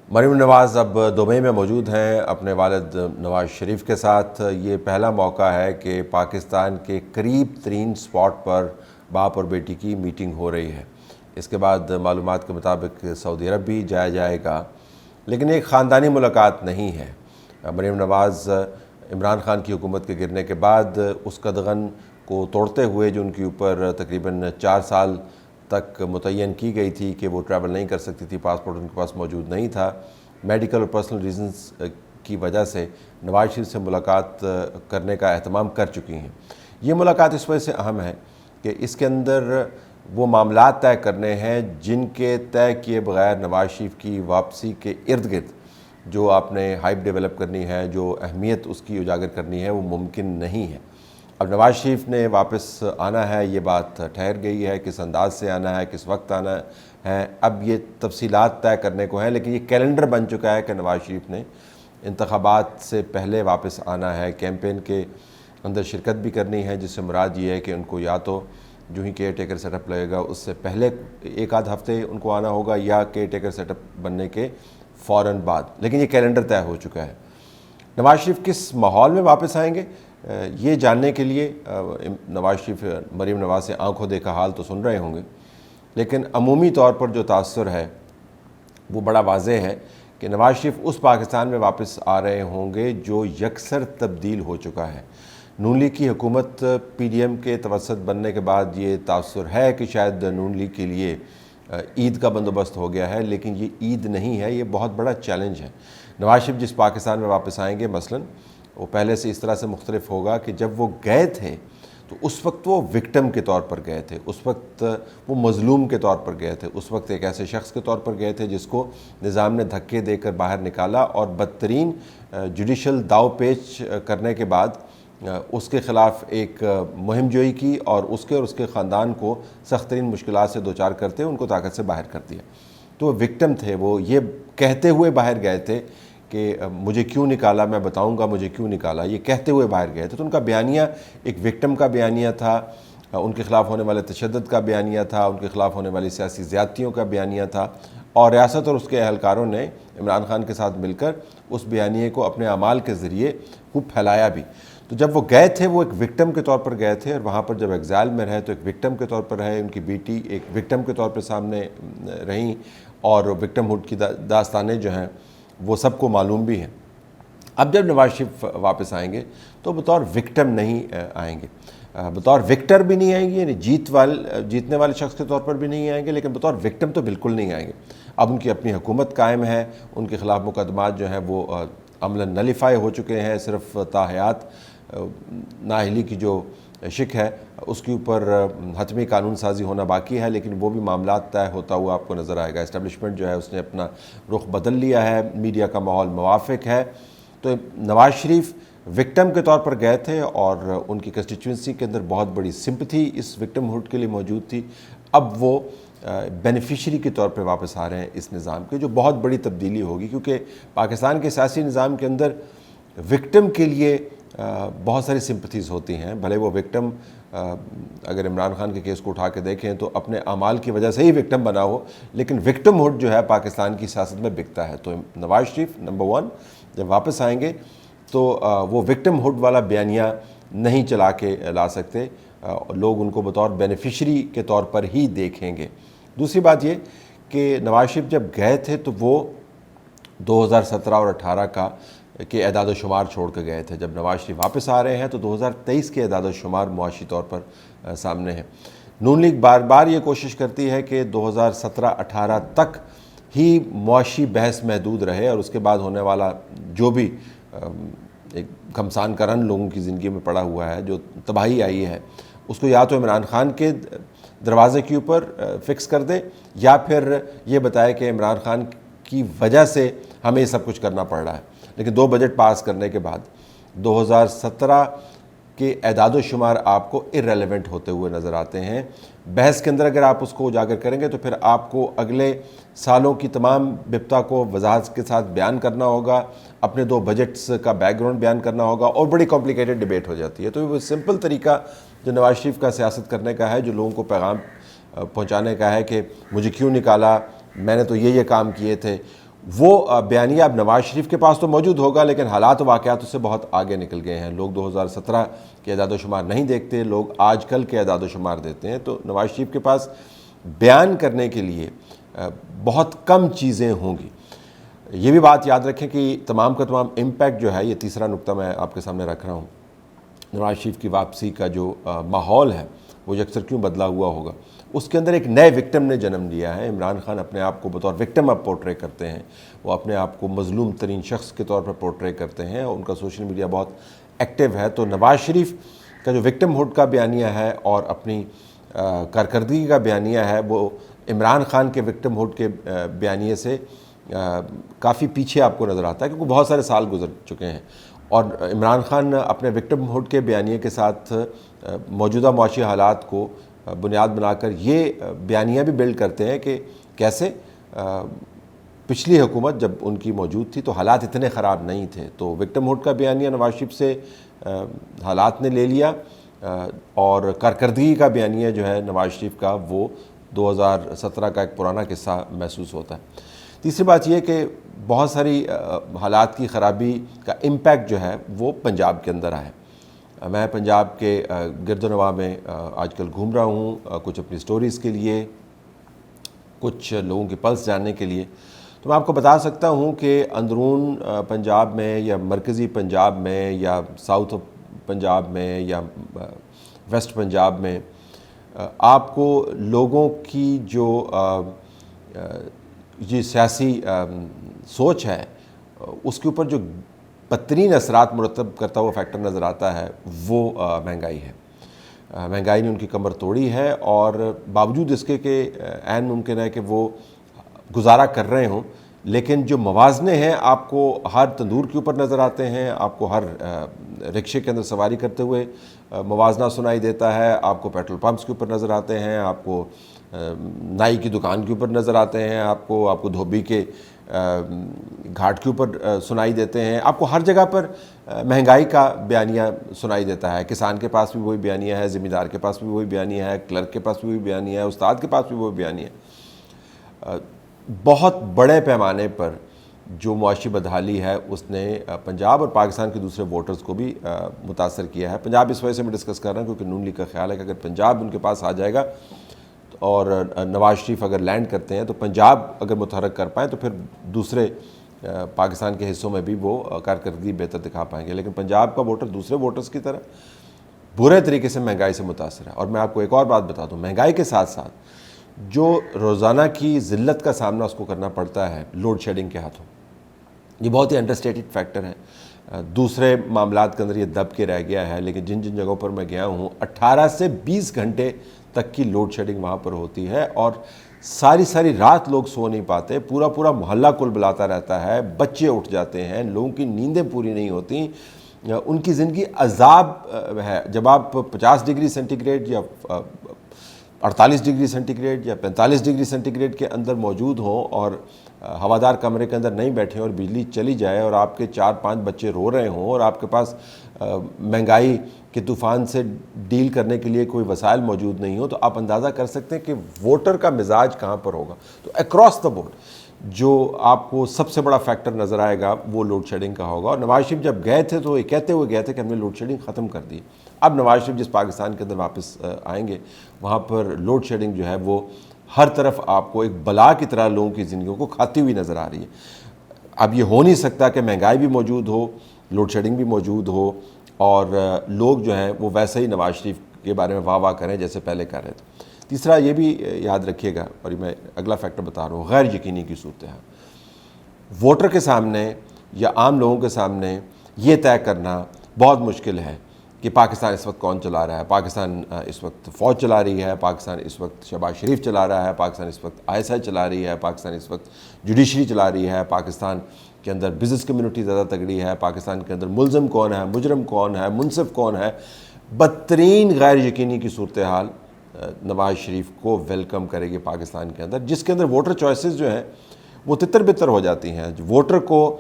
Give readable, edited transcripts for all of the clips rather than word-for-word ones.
مریم نواز اب دبئی میں موجود ہیں اپنے والد نواز شریف کے ساتھ۔ یہ پہلا موقع ہے کہ پاکستان کے قریب ترین سپاٹ پر باپ اور بیٹی کی میٹنگ ہو رہی ہے۔ اس کے بعد معلومات کے مطابق سعودی عرب بھی جایا جائے گا، لیکن ایک خاندانی ملاقات نہیں ہے۔ مریم نواز عمران خان کی حکومت کے گرنے کے بعد اس قدغن کو توڑتے ہوئے جو ان کے اوپر تقریباً 4 سال تک متعین کی گئی تھی کہ وہ ٹریول نہیں کر سکتی تھی، پاسپورٹ ان کے پاس موجود نہیں تھا، میڈیکل اور پرسنل ریزنز کی وجہ سے نواز شریف سے ملاقات کرنے کا اہتمام کر چکی ہیں۔ یہ ملاقات اس وجہ سے اہم ہے کہ اس کے اندر وہ معاملات طے کرنے ہیں جن کے طے کیے بغیر نواز شریف کی واپسی کے ارد گرد جو آپ نے ہائپ ڈیولپ کرنی ہے، جو اہمیت اس کی اجاگر کرنی ہے، وہ ممکن نہیں ہے۔ اب نواز شریف نے واپس آنا ہے، یہ بات ٹھہر گئی ہے، کس انداز سے آنا ہے، کس وقت آنا ہے، اب یہ تفصیلات طے کرنے کو ہیں، لیکن یہ کیلنڈر بن چکا ہے کہ نواز شریف نے انتخابات سے پہلے واپس آنا ہے، کیمپین کے اندر شرکت بھی کرنی ہے، جس سے مراد یہ ہے کہ ان کو یا تو جو ہی کیئر ٹیکر سیٹ اپ لگے گا اس سے پہلے ایک آدھ ہفتے ان کو آنا ہوگا، یا کیئر ٹیکر سیٹ اپ بننے کے فوراً بعد، لیکن یہ کیلنڈر طے ہو چکا ہے۔ نواز شریف کس ماحول میں واپس آئیں گے یہ جاننے کے لیے نواز شریف مریم نواز سے آنکھوں دیکھا حال تو سن رہے ہوں گے، لیکن عمومی طور پر جو تاثر ہے وہ بڑا واضح ہے کہ نواز شریف اس پاکستان میں واپس آ رہے ہوں گے جو یکسر تبدیل ہو چکا ہے۔ نون لیگ کی حکومت پی ڈی ایم کے توسط بننے کے بعد یہ تاثر ہے کہ شاید نون لیگ کے لیے عید کا بندوبست ہو گیا ہے، لیکن یہ عید نہیں ہے، یہ بہت بڑا چیلنج ہے۔ نواز شریف جس پاکستان میں واپس آئیں گے مثلاً وہ پہلے سے اس طرح سے مختلف ہوگا کہ جب وہ گئے تھے تو اس وقت وہ وکٹم کے طور پر گئے تھے، اس وقت وہ مظلوم کے طور پر گئے تھے، اس وقت ایک ایسے شخص کے طور پر گئے تھے جس کو نظام نے دھکے دے کر باہر نکالا اور بدترین جوڈیشل داؤ پیچ کرنے کے بعد اس کے خلاف ایک مہم جوئی کی اور اس کے خاندان کو سخت ترین مشکلات سے دوچار کرتے ان کو طاقت سے باہر کر دیا۔ تو وہ وکٹم تھے، وہ یہ کہتے ہوئے باہر گئے تھے کہ مجھے کیوں نکالا، میں بتاؤں گا مجھے کیوں نکالا، یہ کہتے ہوئے باہر گئے تھے۔ تو ان کا بیانیہ ایک وکٹم کا بیانیہ تھا، ان کے خلاف ہونے والے تشدد کا بیانیہ تھا، ان کے خلاف ہونے والی سیاسی زیادتیوں کا بیانیہ تھا، اور ریاست اور اس کے اہلکاروں نے عمران خان کے ساتھ مل کر اس بیانیے کو اپنے اعمال کے ذریعے خوب پھیلایا بھی۔ تو جب وہ گئے تھے وہ ایک وکٹم کے طور پر گئے تھے، اور وہاں پر جب ایگزائل میں رہے تو ایک وکٹم کے طور پر رہے، ان کی بیٹی ایک وکٹم کے طور پر سامنے رہیں، اور وکٹم ہوڈ کی داستانیں جو ہیں وہ سب کو معلوم بھی ہیں۔ اب جب نواز شریف واپس آئیں گے تو بطور وکٹم نہیں آئیں گے، بطور وکٹر بھی نہیں آئیں گے، یعنی جیتنے والے شخص کے طور پر بھی نہیں آئیں گے، لیکن بطور وکٹم تو بالکل نہیں آئیں گے۔ اب ان کی اپنی حکومت قائم ہے، ان کے خلاف مقدمات جو ہیں وہ عملاً نلیفائی ہو چکے ہیں، صرف تاحیات نااہلی کی جو شک ہے اس کے اوپر حتمی قانون سازی ہونا باقی ہے، لیکن وہ بھی معاملات طے ہوتا ہوا آپ کو نظر آئے گا۔ اسٹیبلشمنٹ جو ہے اس نے اپنا رخ بدل لیا ہے، میڈیا کا ماحول موافق ہے۔ تو نواز شریف وکٹم کے طور پر گئے تھے اور ان کی کنسٹیچوئنسی کے اندر بہت بڑی سمپتھی اس وکٹم ہوڈ کے لیے موجود تھی۔ اب وہ بینیفیشری کے طور پہ واپس آ رہے ہیں اس نظام کے، جو بہت بڑی تبدیلی ہوگی، کیونکہ پاکستان کے سیاسی نظام کے اندر وکٹم کے لیے بہت ساری سمپتھیز ہوتی ہیں، بھلے وہ وکٹم اگر عمران خان کے کیس کو اٹھا کے دیکھیں تو اپنے اعمال کی وجہ سے ہی وکٹم بنا ہو، لیکن وکٹم ہوڈ جو ہے پاکستان کی سیاست میں بکتا ہے۔ تو نواز شریف نمبر 1 جب واپس آئیں گے تو وہ وکٹم ہوڈ والا بیانیہ نہیں چلا کے لا سکتے، لوگ ان کو بطور بینیفیشری کے طور پر ہی دیکھیں گے۔ دوسری بات یہ کہ نواز شریف جب گئے تھے تو وہ 2017 اور 18 کے اعداد و شمار چھوڑ کے گئے تھے۔ جب نواز شریف واپس آ رہے ہیں تو 2023 کے اعداد و شمار معاشی طور پر سامنے ہیں۔ نون لیگ بار بار یہ کوشش کرتی ہے کہ 2017-18 تک ہی معاشی بحث محدود رہے، اور اس کے بعد ہونے والا جو بھی ایک گھمسان کرن لوگوں کی زندگی میں پڑا ہوا ہے، جو تباہی آئی ہے، اس کو یا تو عمران خان کے دروازے کے اوپر فکس کر دے، یا پھر یہ بتائے کہ عمران خان کی وجہ سے ہمیں یہ سب کچھ کرنا پڑ رہا ہے۔ لیکن 2 بجٹ پاس کرنے کے بعد 2017 کے اعداد و شمار آپ کو ارریلیونٹ ہوتے ہوئے نظر آتے ہیں۔ بحث کے اندر اگر آپ اس کو اجاگر کریں گے تو پھر آپ کو اگلے سالوں کی تمام بپتا کو وضاحت کے ساتھ بیان کرنا ہوگا، اپنے 2 بجٹس کا بیک گراؤنڈ بیان کرنا ہوگا، اور بڑی کمپلیکیٹڈ ڈیبیٹ ہو جاتی ہے۔ تو وہ سمپل طریقہ جو نواز شریف کا سیاست کرنے کا ہے، جو لوگوں کو پیغام پہنچانے کا ہے کہ مجھے کیوں نکالا، میں نے تو یہ کام کیے تھے، وہ بیانیہ اب نواز شریف کے پاس تو موجود ہوگا، لیکن حالات و واقعات اس سے بہت آگے نکل گئے ہیں. لوگ 2017 کے اعداد و شمار نہیں دیکھتے، لوگ آج کل کے اعداد و شمار دیتے ہیں. تو نواز شریف کے پاس بیان کرنے کے لیے بہت کم چیزیں ہوں گی. یہ بھی بات یاد رکھیں کہ تمام کا تمام امپیکٹ جو ہے، یہ تیسرا نقطہ میں آپ کے سامنے رکھ رہا ہوں، نواز شریف کی واپسی کا جو ماحول ہے وہ یکسر کیوں بدلا ہوا ہوگا. اس کے اندر ایک نئے وکٹم نے جنم لیا ہے. عمران خان اپنے آپ کو بطور وکٹم اب پورٹرے کرتے ہیں، وہ اپنے آپ کو مظلوم ترین شخص کے طور پر پورٹرے کرتے ہیں، اور ان کا سوشل میڈیا بہت ایکٹیو ہے. تو نواز شریف کا جو وکٹم ہوڈ کا بیانیہ ہے اور اپنی کارکردگی کا بیانیہ ہے، وہ عمران خان کے وکٹم ہوڈ کے بیانیے سے کافی پیچھے آپ کو نظر آتا ہے، کیونکہ بہت سارے سال گزر چکے ہیں. اور عمران خان اپنے وکٹم ہوڈ کے بیانیے کے ساتھ موجودہ معاشی حالات کو بنیاد بنا کر یہ بیانیہ بھی بلڈ کرتے ہیں کہ کیسے پچھلی حکومت جب ان کی موجود تھی تو حالات اتنے خراب نہیں تھے. تو وکٹم ہوڈ کا بیانیہ نواز شریف سے حالات نے لے لیا، اور کارکردگی کا بیانیہ جو ہے نواز شریف کا وہ 2017 کا ایک پرانا قصہ محسوس ہوتا ہے. تیسری بات یہ کہ بہت ساری حالات کی خرابی کا امپیکٹ جو ہے وہ پنجاب کے اندر آیا. میں پنجاب کے گرد و نواح میں آج کل گھوم رہا ہوں، کچھ اپنی سٹوریز کے لیے، کچھ لوگوں کی پلس جاننے کے لیے. تو میں آپ کو بتا سکتا ہوں کہ اندرون پنجاب میں یا مرکزی پنجاب میں یا ساؤتھ پنجاب میں یا ویسٹ پنجاب میں آپ کو لوگوں کی جو یہ سیاسی سوچ ہے اس کے اوپر جو بدترین اثرات مرتب کرتا ہوا فیکٹر نظر آتا ہے وہ مہنگائی ہے. مہنگائی نے ان کی کمر توڑی ہے، اور باوجود اس کے کہ عین ممکن ہے کہ وہ گزارا کر رہے ہوں، لیکن جو موازنے ہیں آپ کو ہر تندور کے اوپر نظر آتے ہیں، آپ کو ہر رکشے کے اندر سواری کرتے ہوئے موازنہ سنائی دیتا ہے، آپ کو پیٹرول پمپس کے اوپر نظر آتے ہیں، آپ کو نائی کی دکان کے اوپر نظر آتے ہیں، آپ کو دھوبی کے گھاٹ کے اوپر سنائی دیتے ہیں. آپ کو ہر جگہ پر مہنگائی کا بیانیہ سنائی دیتا ہے. کسان کے پاس بھی وہی بیانیہ ہے، زمیندار کے پاس بھی وہی بیانیہ ہے، کلرک کے پاس بھی وہی بیانیہ ہے، استاد کے پاس بھی وہی بیانیہ ہے. بہت بڑے پیمانے پر جو معاشی بدحالی ہے اس نے پنجاب اور پاکستان کے دوسرے ووٹرز کو بھی متاثر کیا ہے. پنجاب اس وجہ سے میں ڈسکس کر رہا ہوں کیونکہ نون لیگ کا خیال ہے کہ اگر پنجاب ان کے پاس آ جائے گا اور نواز شریف اگر لینڈ کرتے ہیں تو پنجاب اگر متحرک کر پائیں تو پھر دوسرے پاکستان کے حصوں میں بھی وہ کارکردگی بہتر دکھا پائیں گے. لیکن پنجاب کا ووٹر دوسرے ووٹرز کی طرح برے طریقے سے مہنگائی سے متاثر ہے. اور میں آپ کو ایک اور بات بتا دوں، مہنگائی کے ساتھ ساتھ جو روزانہ کی ذلت کا سامنا اس کو کرنا پڑتا ہے لوڈ شیڈنگ کے ہاتھوں، یہ بہت ہی انڈرسٹیٹڈ فیکٹر ہے. دوسرے معاملات کے اندر یہ دب کے رہ گیا ہے، لیکن جن جگہوں پر میں گیا ہوں 18 سے 20 گھنٹے تک کی لوڈ شیڈنگ وہاں پر ہوتی ہے، اور ساری رات لوگ سو نہیں پاتے، پورا محلہ کل بلاتا رہتا ہے، بچے اٹھ جاتے ہیں، لوگوں کی نیندیں پوری نہیں ہوتی، ان کی زندگی عذاب ہے. جب آپ 50 ڈگری سینٹی گریڈ یا 48 ڈگری سینٹی گریڈ یا 45 ڈگری سینٹی گریڈ کے اندر موجود ہوں اور ہوادار کمرے کے اندر نہیں بیٹھے اور بجلی چلی جائے اور آپ کے 4-5 بچے رو رہے ہوں اور آپ کے پاس مہنگائی کے طوفان سے ڈیل کرنے کے لیے کوئی وسائل موجود نہیں ہو، تو آپ اندازہ کر سکتے ہیں کہ ووٹر کا مزاج کہاں پر ہوگا. تو اکراس دا بورڈ جو آپ کو سب سے بڑا فیکٹر نظر آئے گا وہ لوڈ شیڈنگ کا ہوگا. اور نواز شریف جب گئے تھے تو یہ کہتے ہوئے گئے تھے کہ ہم نے لوڈ شیڈنگ ختم کر دی. اب نواز شریف جس پاکستان کے اندر واپس آئیں گے وہاں پر لوڈ شیڈنگ جو ہے وہ ہر طرف آپ کو ایک بلا کی طرح لوگوں کی زندگیوں کو کھاتی ہوئی نظر آ رہی ہے. اب یہ ہو نہیں سکتا کہ مہنگائی بھی موجود ہو، لوڈ شیڈنگ بھی موجود ہو، اور لوگ جو ہیں وہ ویسے ہی نواز شریف کے بارے میں واہ کریں جیسے پہلے کر رہے تھے. تیسرا یہ بھی یاد رکھیے گا، اور میں اگلا فیکٹر بتا رہا ہوں، غیر یقینی کی صورتحال. ووٹر کے سامنے یا عام لوگوں کے سامنے یہ طے کرنا بہت مشکل ہے کہ پاکستان اس وقت کون چلا رہا ہے. پاکستان اس وقت فوج چلا رہی ہے، پاکستان اس وقت شہباز شریف چلا رہا ہے، پاکستان اس وقت ISI چلا رہی ہے، پاکستان اس وقت جوڈیشری چلا رہی ہے، پاکستان کے اندر بزنس کمیونٹی زیادہ تگڑی ہے، پاکستان کے اندر ملزم کون ہے، مجرم کون ہے، منصف کون ہے. بدترین غیر یقینی کی صورتحال نواز شریف کو ویلکم کرے گی پاکستان کے اندر، جس کے اندر ووٹر چوائسز جو ہیں وہ تتر بتر ہو جاتی ہیں. ووٹر کو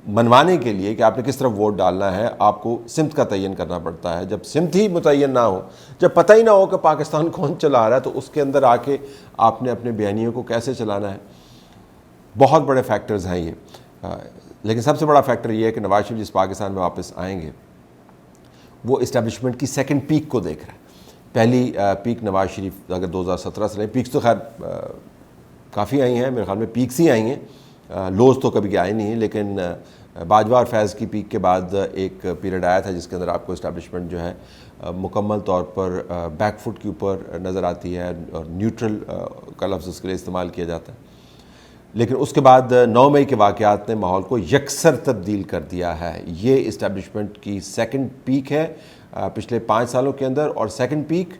منوانے کے لیے کہ آپ نے کس طرف ووٹ ڈالنا ہے آپ کو سمت کا تعین کرنا پڑتا ہے. جب سمت ہی متعین نہ ہو، جب پتہ ہی نہ ہو کہ پاکستان کون چلا رہا ہے، تو اس کے اندر آ کے آپ نے اپنے بیانیوں کو کیسے چلانا ہے. بہت بڑے فیکٹرز ہیں یہ، لیکن سب سے بڑا فیکٹر یہ ہے کہ نواز شریف جس پاکستان میں واپس آئیں گے وہ اسٹیبلشمنٹ کی سیکنڈ پیک کو دیکھ رہا ہے۔ پہلی پیک نواز شریف اگر 2017 سے لیں، پیکس تو خیر کافی آئی ہیں، میرے خیال میں پیکس ہی آئی ہیں، لوز تو کبھی آئے نہیں ہیں، لیکن باجوہ اور فیض کی پیک کے بعد ایک پیریڈ آیا تھا جس کے اندر آپ کو اسٹیبلشمنٹ جو ہے مکمل طور پر بیک فٹ کے اوپر نظر آتی ہے اور نیوٹرل کا لفظ اس کے لیے استعمال کیا جاتا ہے۔ لیکن اس کے بعد 9 مئی کے واقعات نے ماحول کو یکسر تبدیل کر دیا ہے۔ یہ اسٹیبلشمنٹ کی سیکنڈ پیک ہے پچھلے 5 سالوں کے اندر، اور سیکنڈ پیک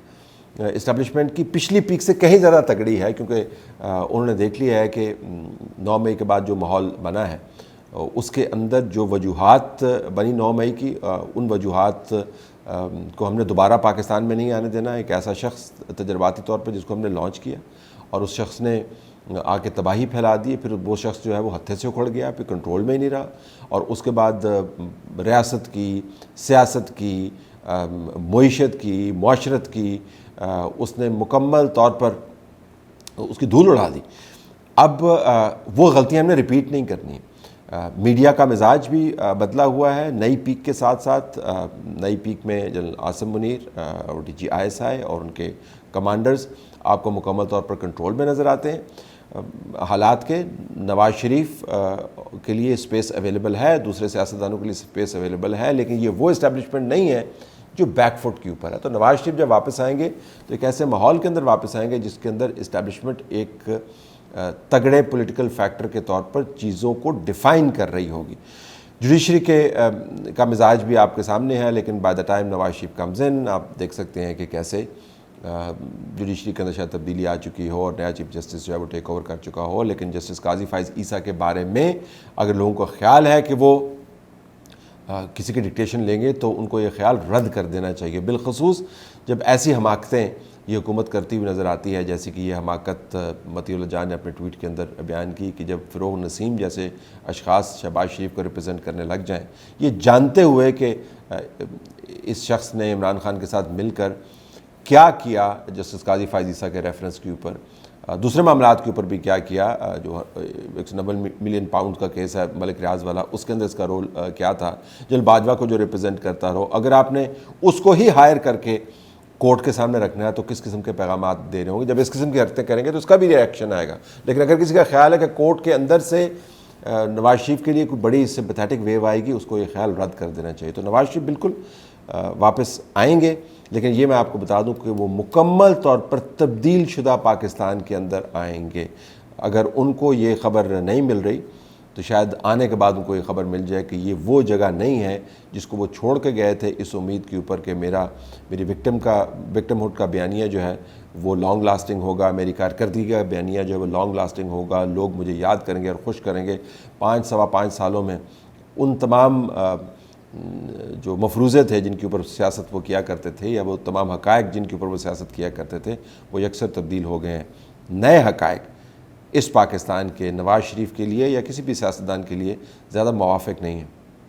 اسٹیبلشمنٹ کی پچھلی پیک سے کہیں زیادہ تگڑی ہے، کیونکہ انہوں نے دیکھ لیا ہے کہ 9 مئی کے بعد جو ماحول بنا ہے اس کے اندر جو وجوہات بنی 9 مئی کی، ان وجوہات کو ہم نے دوبارہ پاکستان میں نہیں آنے دینا۔ ایک ایسا شخص تجرباتی طور پر جس کو ہم نے لانچ کیا اور اس شخص نے آ کے تباہی پھیلا دی، پھر وہ شخص جو ہے وہ ہتھے سے اکھڑ گیا، پھر کنٹرول میں ہی نہیں رہا، اور اس کے بعد ریاست کی، سیاست کی، معیشت کی، معاشرت کی اس نے مکمل طور پر اس کی دھول اڑا دی۔ اب وہ غلطیاں ہم نے ریپیٹ نہیں کرنی۔ میڈیا کا مزاج بھی بدلا ہوا ہے۔ نئی پیک کے ساتھ ساتھ نئی پیک میں جنرل عاصم منیر اور ڈی جی ISI اور ان کے کمانڈرز آپ کو مکمل طور پر کنٹرول میں نظر آتے ہیں حالات کے۔ نواز شریف کے لیے اسپیس اویلیبل ہے، دوسرے سیاستدانوں کے لیے اسپیس اویلیبل ہے، لیکن یہ وہ اسٹیبلشمنٹ نہیں ہے جو بیک فٹ کے اوپر ہے۔ تو نواز شریف جب واپس آئیں گے تو ایک ایسے ماحول کے اندر واپس آئیں گے جس کے اندر اسٹیبلشمنٹ ایک تگڑے پولیٹیکل فیکٹر کے طور پر چیزوں کو ڈیفائن کر رہی ہوگی۔ جوڈیشری کا مزاج بھی آپ کے سامنے ہے، لیکن by the time Nawaz Sharif comes in آپ دیکھ سکتے ہیں کہ کیسے جوڈیشری کے اندر شاید تبدیلی آ چکی ہو اور نیا چیف جسٹس جو ہے وہ ٹیک اوور کر چکا ہو، لیکن جسٹس قاضی فائز عیسیٰ کے بارے میں اگر لوگوں کو خیال ہے کہ وہ کسی کی ڈکٹیشن لیں گے تو ان کو یہ خیال رد کر دینا چاہیے، بالخصوص جب ایسی حماقتیں یہ حکومت کرتی ہوئی نظر آتی ہے، جیسے کہ یہ حماقت مطیع اللہ جان نے اپنے ٹویٹ کے اندر بیان کی کہ جب فروغ نسیم جیسے اشخاص شہباز شریف کو ریپرزینٹ کرنے لگ جائیں، یہ جانتے ہوئے کہ اس شخص نے عمران خان کے ساتھ مل کر کیا کیا جسٹس قاضی فائز عیسیٰ کے ریفرنس کے اوپر، دوسرے معاملات کے اوپر بھی کیا کیا، جو 190 ملین پاؤنڈ کا کیس ہے ملک ریاض والا، اس کے اندر اس کا رول کیا تھا، جنرل باجوہ کو جو ریپرزینٹ کرتا رہو، اگر آپ نے اس کو ہی ہائر کر کے کورٹ کے سامنے رکھنا ہے تو کس قسم کے پیغامات دے رہے ہوں گے؟ جب اس قسم کی حرکتیں کریں گے تو اس کا بھی ری ایکشن آئے گا۔ لیکن اگر کسی کا خیال ہے کہ کورٹ کے اندر سے نواز شریف کے لیے کوئی بڑی سمپیتھیٹک ویو آئے گی، اس کو یہ خیال رد کر دینا چاہیے۔ تو نواز شریف بالکل واپس آئیں گے، لیکن یہ میں آپ کو بتا دوں کہ وہ مکمل طور پر تبدیل شدہ پاکستان کے اندر آئیں گے۔ اگر ان کو یہ خبر نہیں مل رہی تو شاید آنے کے بعد ان کو یہ خبر مل جائے کہ یہ وہ جگہ نہیں ہے جس کو وہ چھوڑ کے گئے تھے اس امید کے اوپر کہ میری وکٹم ہوڈ کا بیانیہ جو ہے وہ لانگ لاسٹنگ ہوگا، میری کارکردگی کا بیانیہ جو ہے وہ لانگ لاسٹنگ ہوگا، لوگ مجھے یاد کریں گے اور خوش کریں گے۔ 5 سالوں میں ان تمام جو مفروضے تھے جن کے اوپر سیاست وہ کیا کرتے تھے، یا وہ تمام حقائق جن کے اوپر وہ سیاست کیا کرتے تھے، وہ یکسر تبدیل ہو گئے ہیں۔ نئے حقائق اس پاکستان کے نواز شریف کے لیے یا کسی بھی سیاستدان کے لیے زیادہ موافق نہیں ہیں۔